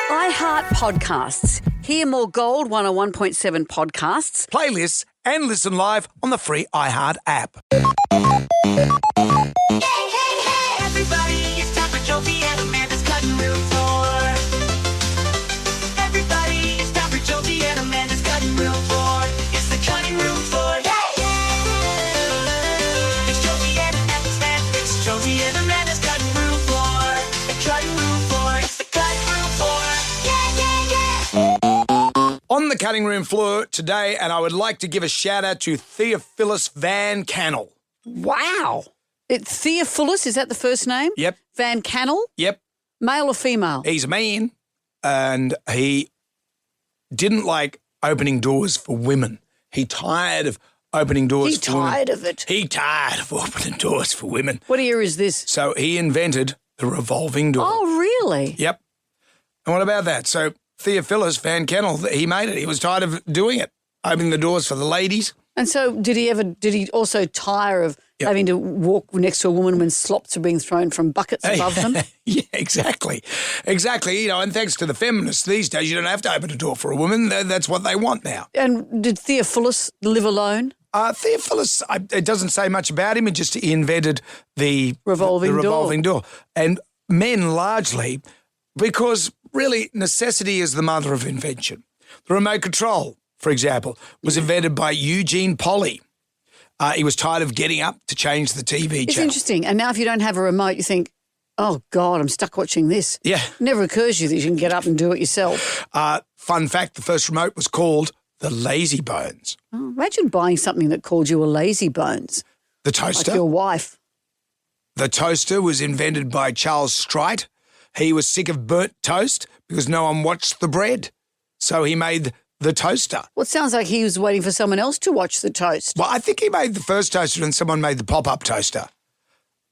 iHeart Podcasts. Hear more Gold 101.7 podcasts. Playlists and listen live on the free iHeart app. Everybody, it's time for Jonesy and Amanda's Cutting Room Floor. Everybody, it's time for Jonesy and Amanda's Cutting Room Floor. It's the Cutting Room Floor. It's Jonesy and Amanda's It's Jonesy and Amanda's Cutting Room Floor. The Cutting Room Floor. It's the Cutting Room Floor. On the cutting room floor today, and I would like to give a shout out to Theophilus Van Cannel. Wow. It's Theophilus, is that the first name? Yep. Van Cannel? Yep. Male or female? He's a man, and he didn't like opening doors for women. He tired of opening doors for women. He tired of it. He tired of opening doors for women. What year is this? So he invented the revolving door. Oh, really? Yep. And what about that? So Theophilus Van Cannel, he made it. He was tired of doing it, opening the doors for the ladies. And so did he also tire of having to walk next to a woman when slops are being thrown from buckets above them? Yeah, exactly. Exactly. You know, and thanks to the feminists these days, you don't have to open a door for a woman. That's what they want now. And did Theophilus live alone? Theophilus, it doesn't say much about him. It just he invented the revolving door. And men largely, because really necessity is the mother of invention. The remote control, for example, was invented by Eugene Polly. He was tired of getting up to change the TV channel. It's interesting. And now if you don't have a remote, you think, oh, God, I'm stuck watching this. Yeah. It never occurs to you that you can get up and do it yourself. Fun fact, the first remote was called the Lazy Bones. Oh, imagine buying something that called you a lazy bones. The toaster. Like your wife. The toaster was invented by Charles Strite. He was sick of burnt toast because no one watched the bread. So he made the toaster. Well, it sounds like he was waiting for someone else to watch the toast. Well, I think he made the first toaster and someone made the pop-up toaster.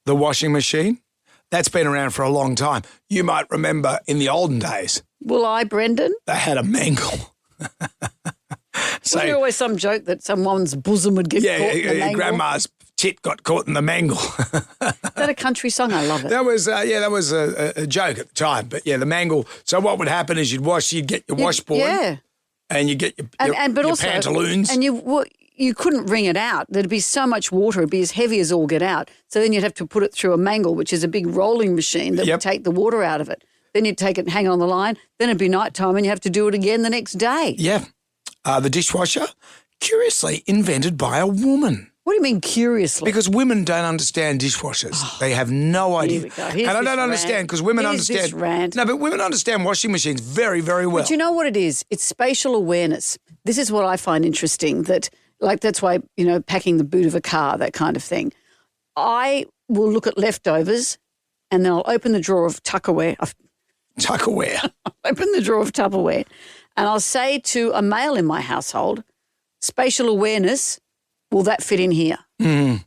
The washing machine, that's been around for a long time. You might remember in the olden days. Will I, Brendan? They had a mangle. So, was there always some joke that someone's bosom would get caught in the mangle? Grandma's tit got caught in the mangle. Is that a country song? I love it. That was a joke at the time. But yeah, the mangle. So what would happen is you'd get your washboard. Yeah. And you get your pantaloons. And you couldn't wring it out. There'd be so much water. It'd be as heavy as all get out. So then you'd have to put it through a mangle, which is a big rolling machine that would take the water out of it. Then you'd take it and hang it on the line. Then it'd be nighttime and you have to do it again the next day. Yeah. The dishwasher, curiously invented by a woman. What do you mean curiously? Because women don't understand dishwashers. They have no idea. And I don't understand because women understand. This rant. No, but women understand washing machines very, very well. But you know what it is? It's spatial awareness. This is what I find interesting, that that's why, packing the boot of a car, that kind of thing. I will look at leftovers and then I'll open the drawer of Tupperware. Open the drawer of Tupperware and I'll say to a male in my household, spatial awareness, will that fit in here? Yeah,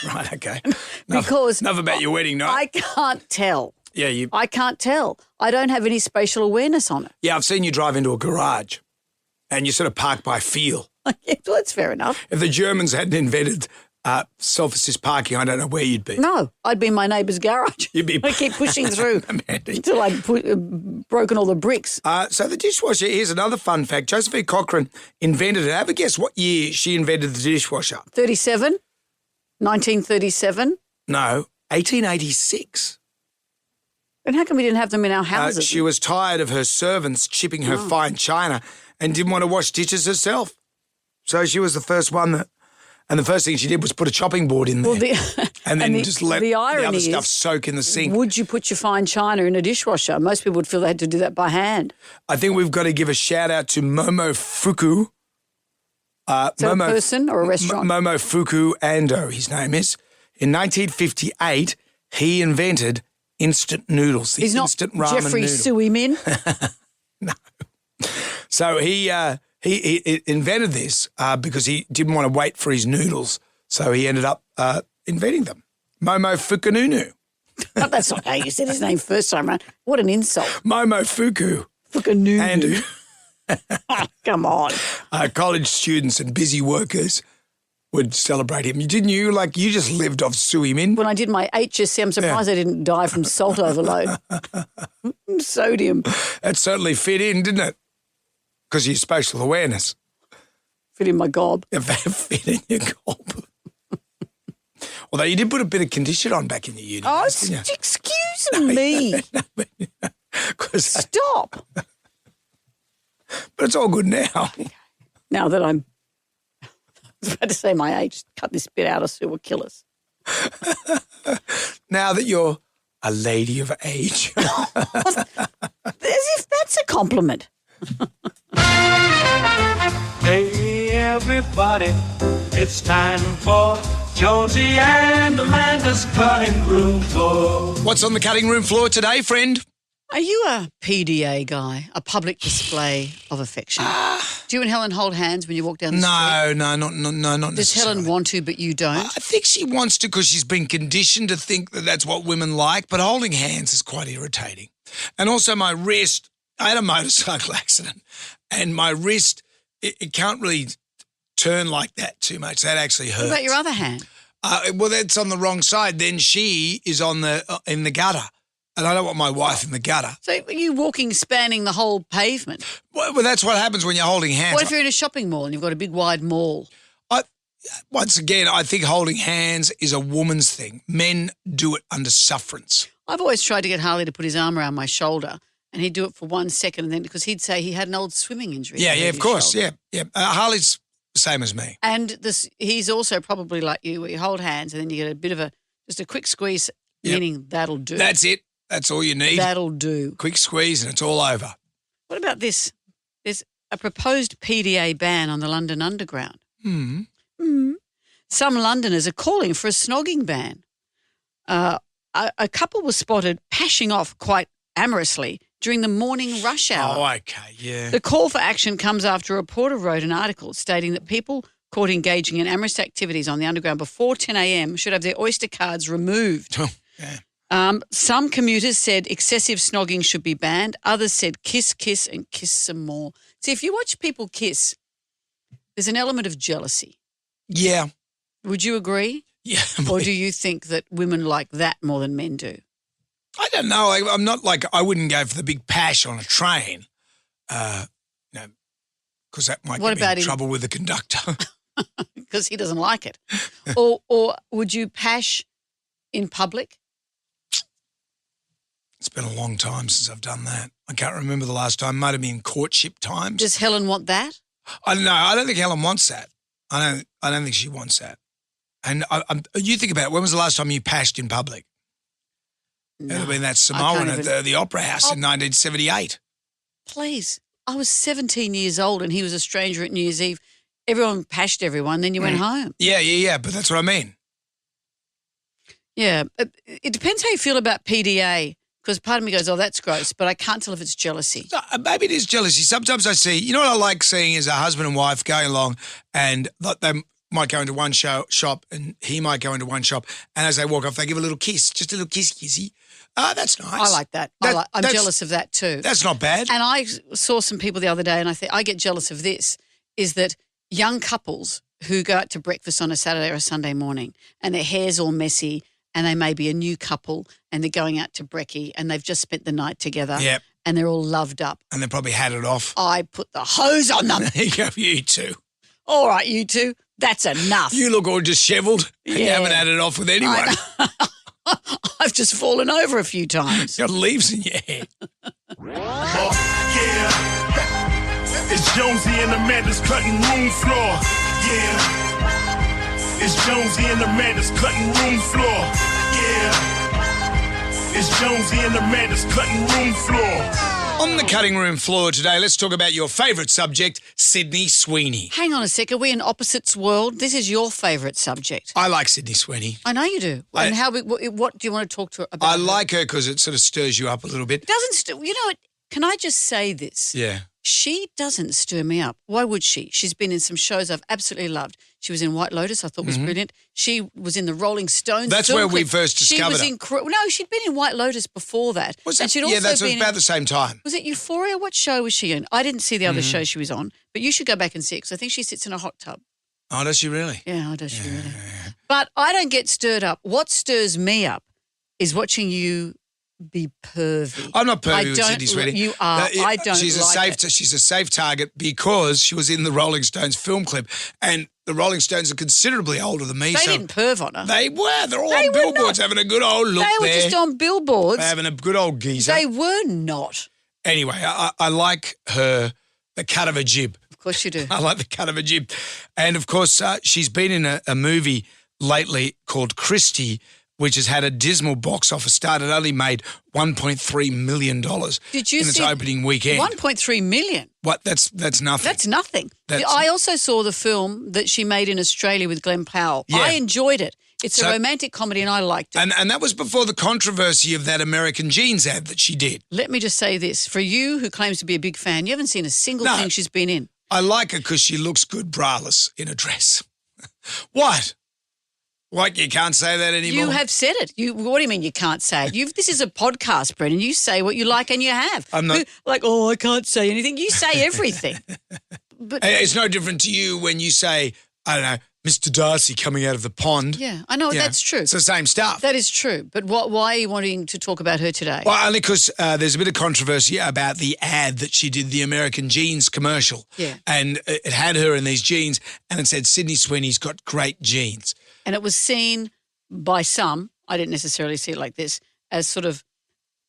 right, okay. Because enough about your wedding night. I can't tell. Yeah, I can't tell. I don't have any spatial awareness on it. Yeah, I've seen you drive into a garage and you sort of park by feel. Yeah, well, that's fair enough. If the Germans hadn't invented self-assist parking, I don't know where you'd be. No, I'd be in my neighbour's garage. You'd be. I keep pushing through until I'd broken all the bricks. So the dishwasher, here's another fun fact. Josephine Cochrane invented it. Have a guess what year she invented the dishwasher? 37? 1937? No, 1886. And how come we didn't have them in our houses? She was tired of her servants chipping her fine china and didn't want to wash dishes herself. So she was the first one that... And the first thing she did was put a chopping board in there and then just let the other stuff soak in the sink. Would you put your fine china in a dishwasher? Most people would feel they had to do that by hand. I think we've got to give a shout-out to Momofuku. Is that a person or a restaurant? Momofuku Ando, his name is. In 1958, he invented instant noodles, the instant ramen Jeffrey noodle. Sui Min? No. So he invented this because he didn't want to wait for his noodles, so he ended up inventing them. Momofukununu. That's not how you said his name first time around. What an insult. Momofuku. Fukununu. Oh, come on. College students and busy workers would celebrate him. Didn't you? Like, you just lived off Sui Min. When I did my HSC, I'm surprised I didn't die from salt overload. sodium. That certainly fit in, didn't it? Because of your spatial awareness. Fit in my gob. If that fit in your gob. Although you did put a bit of condition on back in the uni. Oh, didn't you? excuse me. Stop. But it's all good now. Now that I was about to say my age, cut this bit out or Sue will kill us. Now that you're a lady of age. As if that's a compliment. Hey everybody, it's time for Jonesy and Amanda's cutting room floor. What's on the cutting room floor today, friend? Are you a PDA guy, a public display of affection? Do you and Helen hold hands when you walk down the street? No, not Does necessarily. Helen want to, but you don't? I think she wants to because she's been conditioned to think that that's what women like, but holding hands is quite irritating. And also my wrist, I had a motorcycle accident, and my wrist, it can't really turn like that too much. That actually hurts. What about your other hand? Well, that's on the wrong side. Then she is on in the gutter. And I don't want my wife in the gutter. So are you walking, spanning the whole pavement? Well, that's what happens when you're holding hands. What if you're in a shopping mall and you've got a big wide mall? Once again, I think holding hands is a woman's thing. Men do it under sufferance. I've always tried to get Harley to put his arm around my shoulder, and he'd do it for 1 second, and then because he'd say he had an old swimming injury. Yeah, in of his course. shoulder. Yeah. Harley's the same as me. And he's also probably like you, where you hold hands and then you get a bit of just a quick squeeze, meaning that'll do. That's it. That's all you need. That'll do. Quick squeeze and it's all over. What about this? There's a proposed PDA ban on the London Underground. Some Londoners are calling for a snogging ban. A couple was spotted pashing off quite amorously during the morning rush hour. Oh, okay, yeah. The call for action comes after a reporter wrote an article stating that people caught engaging in amorous activities on the Underground before 10 a.m. should have their Oyster cards removed. Oh, yeah. Some commuters said excessive snogging should be banned. Others said kiss, kiss, and kiss some more. See, if you watch people kiss, there's an element of jealousy. Yeah. Would you agree? Yeah. Or do you think that women like that more than men do? I don't know. I'm not like, I wouldn't go for the big pash on a train, because that might get me in trouble with the conductor. Because he doesn't like it. or would you pash in public? It's been a long time since I've done that. I can't remember the last time. Might have been courtship times. Does Helen want that? I don't know. I don't think Helen wants that. I don't think she wants that. And you think about it. When was the last time you pashed in public? No, It would have been that Samoan at the Opera House in 1978. Please. I was 17 years old and he was a stranger at New Year's Eve. Everyone pashed everyone, then you went home. Yeah. But that's what I mean. Yeah. It depends how you feel about PDA, because part of me goes, oh, that's gross, but I can't tell if it's jealousy. Maybe it is jealousy. Sometimes I see, you know what I like seeing is a husband and wife going along and they might go into one shop and he might go into one shop, and as they walk off, they give a little kiss, just a little kissy. That's nice. I like that. I'm jealous of that too. That's not bad. And I saw some people the other day and I get jealous of this, is that young couples who go out to breakfast on a Saturday or a Sunday morning and their hair's all messy and they may be a new couple and they're going out to brekkie and they've just spent the night together. Yep. And they're all loved up. And they probably had it off. I put the hose on them. You too. All right, you two, that's enough. You look all dishevelled and you haven't had it off with anyone. I've just fallen over a few times. Got leaves in your hair. Yeah, it's Jonesy and Amanda's cutting room floor. Yeah, it's Jonesy and Amanda's cutting room floor. Yeah, it's Jonesy and Amanda's cutting room floor. On the cutting room floor today, let's talk about your favourite subject, Sydney Sweeney. Hang on a sec. Are we in opposites world? This is your favourite subject. I like Sydney Sweeney. I know you do. And what do you want to talk to her about? I like her because it sort of stirs you up a little bit. It doesn't you know what? Can I just say this? Yeah. She doesn't stir me up. Why would she? She's been in some shows I've absolutely loved. She was in White Lotus, I thought was brilliant. She was in the Rolling Stones. That's film where we clip. first discovered she was her. No, she'd been in White Lotus before that. Was and that? she'd Yeah, also that's been about in, the same time. Was it Euphoria? What show was she in? I didn't see the other show she was on, but you should go back and see it because I think she sits in a hot tub. Oh, does she really? Yeah, does she really? But I don't get stirred up. What stirs me up is watching you be pervy. I'm not pervy I with don't Sydney Sweeney. You are. I don't She's a like safe. it. She's a safe target because she was in the Rolling Stones film clip, and the Rolling Stones are considerably older than me. They so didn't perv on her. They were. They're all They on were billboards not. having a good old look They were there. just on billboards. They're having a good old geezer. They were not. Anyway, I like the cut of her jib. Of course you do. I like the cut of her jib. And, of course, she's been in a movie lately called Christie, which has had a dismal box office start. It only made $1.3 million Did you in its see opening weekend. 1.3 million. What? That's nothing. That's nothing. That's- I also saw the film that she made in Australia with Glenn Powell. Yeah. I enjoyed it. It's So- a romantic comedy and I liked it. And that was before the controversy of that American Jeans ad that she did. Let me just say this. For you who claims to be a big fan, you haven't seen a single No. thing she's been in. I like her because she looks good braless in a dress. What? What? You can't say that anymore? You have said it. What do you mean you can't say it? This is a podcast, Brendan. You say what you like and you have. I'm not- Like, oh, I can't say anything. You say everything. But It's no different to you when you say, I don't know, Mr. Darcy coming out of the pond. yeah, I know You know, that's true. It's the same stuff. That is true. But why are you wanting to talk about her today? Well, only because there's a bit of controversy about the ad that she did, the American Jeans commercial. Yeah. And it had her in these jeans and it said, Sydney Sweeney's got great jeans. And it was seen by some, I didn't necessarily see it like this, as sort of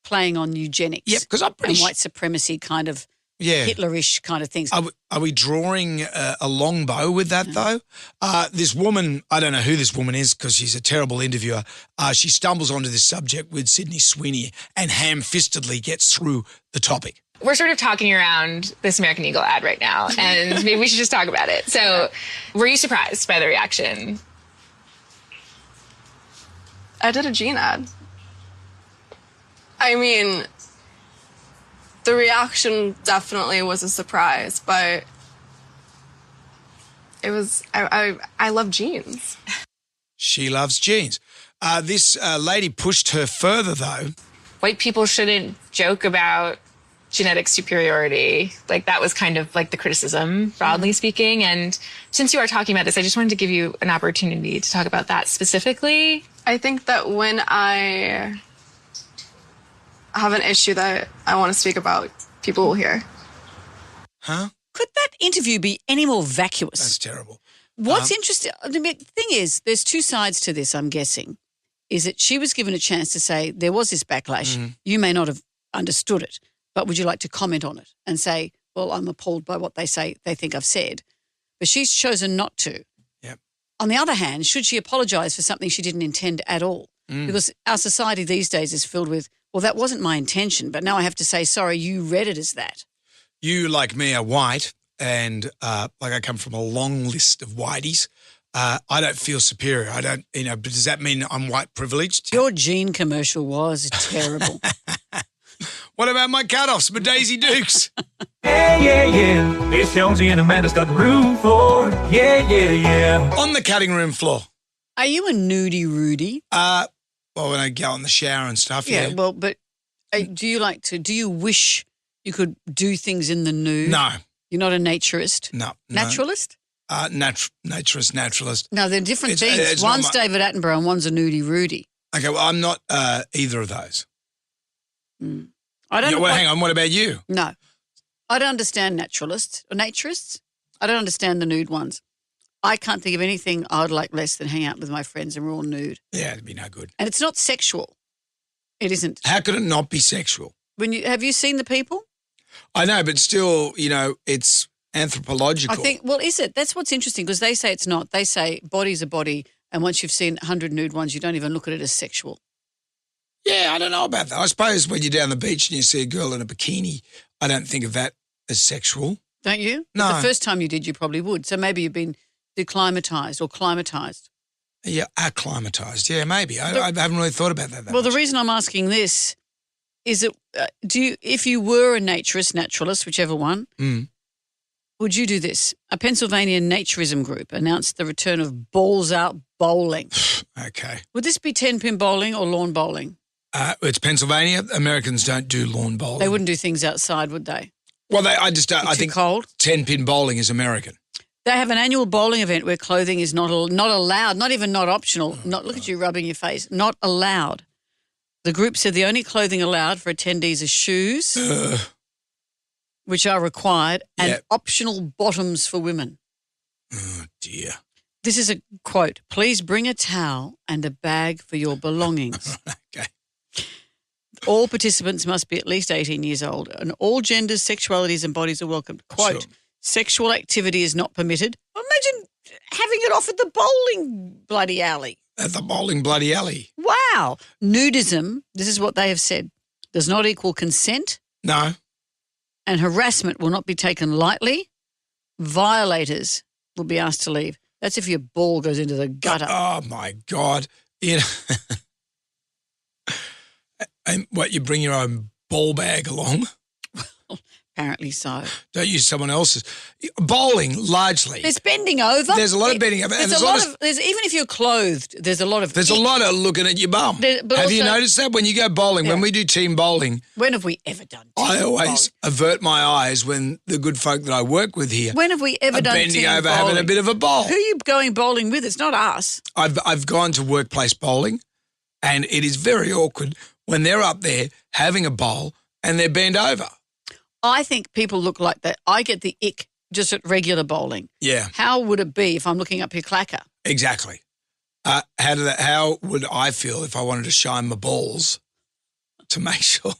playing on eugenics. Yep, 'cause I'm pretty and su- white supremacy kind of Yeah. Hitlerish kind of things. Are we drawing a long bow with that, though? This woman, I don't know who this woman is because she's a terrible interviewer. She stumbles onto this subject with Sydney Sweeney and ham-fistedly gets through the topic. We're sort of talking around this American Eagle ad right now, and maybe we should just talk about it. So, were you surprised by the reaction? I did a jean ad. I mean, the reaction definitely was a surprise, but it was, I love jeans. She loves jeans. This lady pushed her further, though. White people shouldn't joke about genetic superiority. Like, that was kind of like the criticism, broadly speaking. And since you are talking about this, I just wanted to give you an opportunity to talk about that specifically. I think that when I have an issue that I want to speak about, people will hear. Huh? Could that interview be any more vacuous? That's terrible. What's interesting, the thing is, there's two sides to this, I'm guessing, is that she was given a chance to say there was this backlash. You may not have understood it, but would you like to comment on it and say, well, I'm appalled by what they say they think I've said. But she's chosen not to. Yep. On the other hand, should she apologise for something she didn't intend at all? Because our society these days is filled with, well, that wasn't my intention, but now I have to say, sorry, you read it as that. You, like me, are white, and like I come from a long list of whiteys. I don't feel superior. I don't, but does that mean I'm white privileged? Your jean commercial was terrible. What about my cutoffs, my Daisy Dukes? Yeah, yeah, yeah. It's Jonesy and Amanda's got room for it. Yeah, yeah, yeah. On the cutting room floor. Are you a nudie Rudy? Well, when I go in the shower and stuff, Yeah, well, but do you wish you could do things in the nude? No, You're not a naturist? no. Naturalist? Naturalist. No, they're different It's- things. it's not One's my- David Attenborough and one's a nudie Rudy. Okay, well, I'm not either of those. I don't Yeah, know. well, hang on. What about you? No. I don't understand naturalists or naturists. I don't understand the nude ones. I can't think of anything I would like less than hang out with my friends and we're all nude. Yeah, it'd be no good. And it's not sexual. It isn't. How could it not be sexual? Have you seen the people? I know, but still, it's anthropological. I think, well, is it? That's what's interesting because they say it's not. They say body's a body and once you've seen 100 nude ones, you don't even look at it as sexual. Yeah, I don't know about that. I suppose when you're down the beach and you see a girl in a bikini, I don't think of that as sexual. Don't you? No. But the first time you did, you probably would. So maybe you've been declimatized or climatized. Yeah, acclimatized. Yeah, maybe. I haven't really thought about that. Well, much. the reason I'm asking this is that if you were a naturalist, whichever one, would you do this? A Pennsylvania naturism group announced the return of balls out bowling. Okay. Would this be 10-pin bowling or lawn bowling? It's Pennsylvania. Americans don't do lawn bowling. They wouldn't do things outside, would they? Well, I just don't. I Too think cold. 10-pin bowling is American. They have an annual bowling event where clothing is not allowed, not even not optional. Look at you rubbing your face. Not allowed. The group said the only clothing allowed for attendees are shoes, which are required, and optional bottoms for women. Oh, dear. This is a quote. Please bring a towel and a bag for your belongings. Okay. All participants must be at least 18 years old, and all genders, sexualities, and bodies are welcomed. Quote, Sure. Sexual activity is not permitted. Imagine having it off at the bowling bloody alley. At the bowling bloody alley. Wow. Nudism, this is what they have said, does not equal consent, No. and harassment will not be taken lightly. Violators will be asked to leave. That's if your ball goes into the gutter. Oh, my God. You know, and what, you bring your own ball bag along? Apparently so. Don't use someone else's. Bowling, largely. There's bending over. There's a lot of bending over. And There's a lot of, there's, even if you're clothed, there's a lot of. There's a lot of looking at your bum. But Have you also- noticed that? When you go bowling, when we do team bowling, When have we ever done team I always avert my eyes when the good folk that I work with here When have we ever are done bending team over, bowling? having a bit of a bowl. Who are you going bowling with? It's not us. I've gone to workplace bowling, and it is very awkward when they're up there having a bowl and they're bent over. I think people look like that. I get the ick just at regular bowling. Yeah, How would it be if I'm looking up your clacker? exactly. How would I feel if I wanted to shine my balls to make sure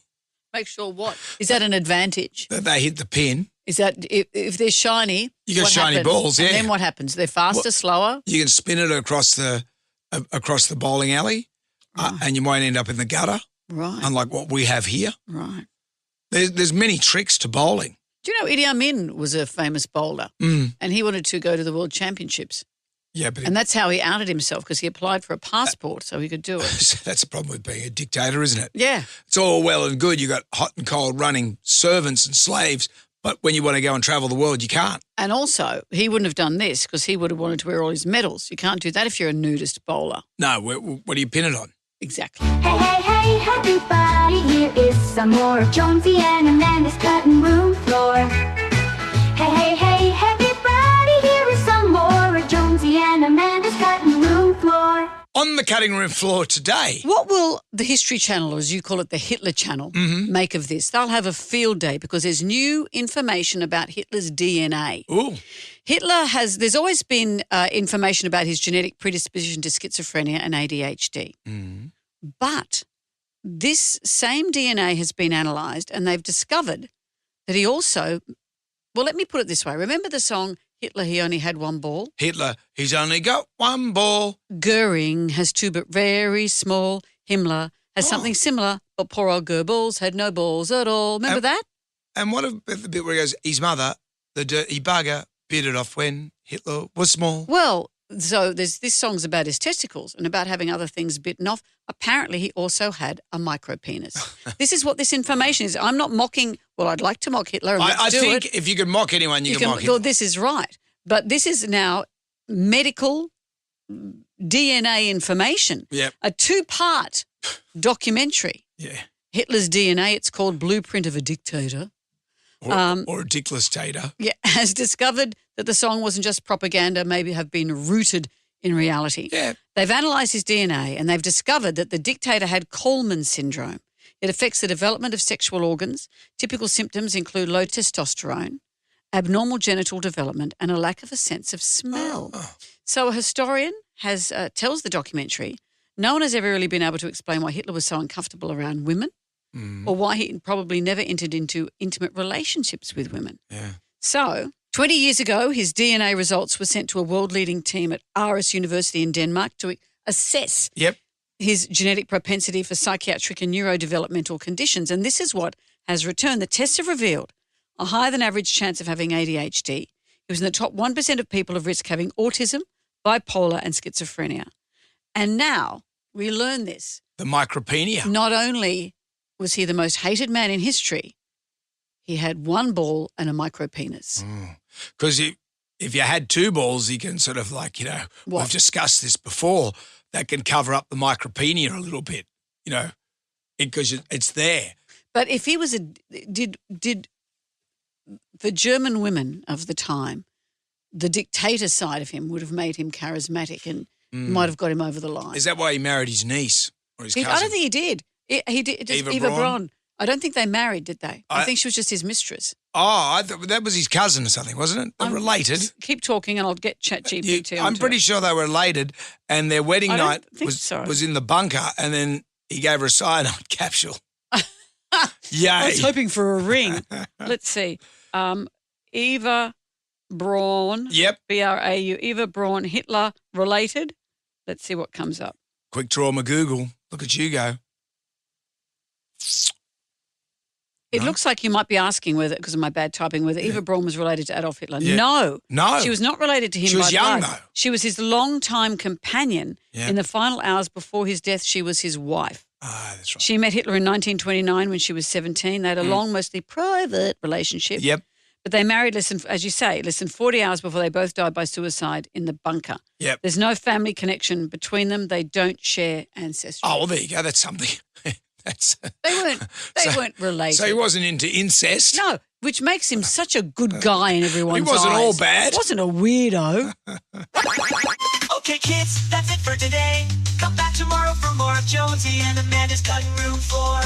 Make sure what? Is that an advantage? that they hit the pin? Is that if they're shiny? You got what shiny happens? balls, And yeah. then what happens? They're faster, slower? You can spin it across the bowling alley, and you won't end up in the gutter, Right, unlike what we have here. right. There's many tricks to bowling. Do you know Idi Amin was a famous bowler and he wanted to go to the World Championships? Yeah, but And that's how he outed himself because he applied for a passport so he could do it. that's a problem with being a dictator, isn't it? Yeah. It's all well and good. You got hot and cold running servants and slaves, but when you want to go and travel the world, you can't. And also, he wouldn't have done this because he would have wanted to wear all his medals. You can't do that if you're a nudist bowler. No, what do you pin it on? Exactly. Hey, hey, hey, everybody, here is some more of Jonesy and Amanda's cutting room floor. Hey, hey, hey, everybody, here is some more of Jonesy and Amanda's cutting room floor. On the cutting room floor today, What will the History Channel, or as you call it, the Hitler Channel, make of this? They'll have a field day because there's new information about Hitler's DNA. ooh, There's always been information about his genetic predisposition to schizophrenia and ADHD. But this same DNA has been analysed and they've discovered that he also, well, let me put it this way. Remember the song Hitler, He Only Had One Ball? Hitler, he's only got one ball. Goering has two but very small. Himmler has something similar, but poor old Goebbels had no balls at all. Remember that? And what about the bit where he goes, his mother, the dirty bugger, bit it off when Hitler was small? Well, so this song's about his testicles and about having other things bitten off. Apparently, he also had a micropenis. This is what this information is. I'm not mocking. Well, I'd like to mock Hitler. And I let's do think it. if you can mock anyone, you can mock Well, him. this is right. But this is now medical DNA information. Yep. A 2-part documentary. Yeah. Hitler's DNA, it's called Blueprint of a Dictator. Or a dickless tater. Yeah, has discovered that the song wasn't just propaganda, maybe have been rooted in reality. Yeah. They've analysed his DNA and they've discovered that the dictator had Coleman syndrome. It affects the development of sexual organs. Typical symptoms include low testosterone, abnormal genital development, and a lack of a sense of smell. So a historian tells the documentary, no one has ever really been able to explain why Hitler was so uncomfortable around women or why he probably never entered into intimate relationships with women. Yeah. So 20 years ago, his DNA results were sent to a world-leading team at Aarhus University in Denmark to assess Yep. his genetic propensity for psychiatric and neurodevelopmental conditions. And this is what has returned. The tests have revealed a higher than average chance of having ADHD. He was in the top 1% of people of risk having autism, bipolar and schizophrenia. And now we learn this. The micropenia. Not only was he the most hated man in history, he had one ball and a micropenis. Because if you had two balls, you can sort of like, What? we've discussed this before, that can cover up the micropenia a little bit, because it's there. But if he was did the German women of the time, the dictator side of him would have made him charismatic and might have got him over the line. Is that why he married his niece or his I cousin? don't think he did. He did. Just Eva Eva Braun? Braun. I don't think they married, did they? I I- think she was just his mistress. Oh, I thought that was his cousin or something, wasn't it? They're related. Keep talking, and I'll get ChatGPT. I'm pretty sure they were related, and their wedding I don't night think was so. was in the bunker, and then he gave her a cyanide capsule. Yay! I was hoping for a ring. Let's see. Eva Braun. Yep. B-R-A-U. Eva Braun, Hitler related. Let's see what comes up. Quick trauma Google. Look at you go. It looks like you might be asking whether, because of my bad typing, whether Eva Braun was related to Adolf Hitler. Yeah. No. No. She was not related to him She was by young, blood. though. She was his longtime companion. Yeah. In the final hours before his death, she was his wife. Ah, that's right. She met Hitler in 1929 when she was 17. They had a long, mostly private relationship. Yep. But they married as you say, less than 40 hours before they both died by suicide in the bunker. Yep. There's no family connection between them. They don't share ancestry. Oh, well, there you go. That's something. That's They weren't related. So he wasn't into incest. No, which makes him such a good guy in everyone's eyes. He wasn't all bad. Wasn't a weirdo. Okay, kids, that's it for today. Come back tomorrow for more of Jonesy and Amanda's cutting room floor.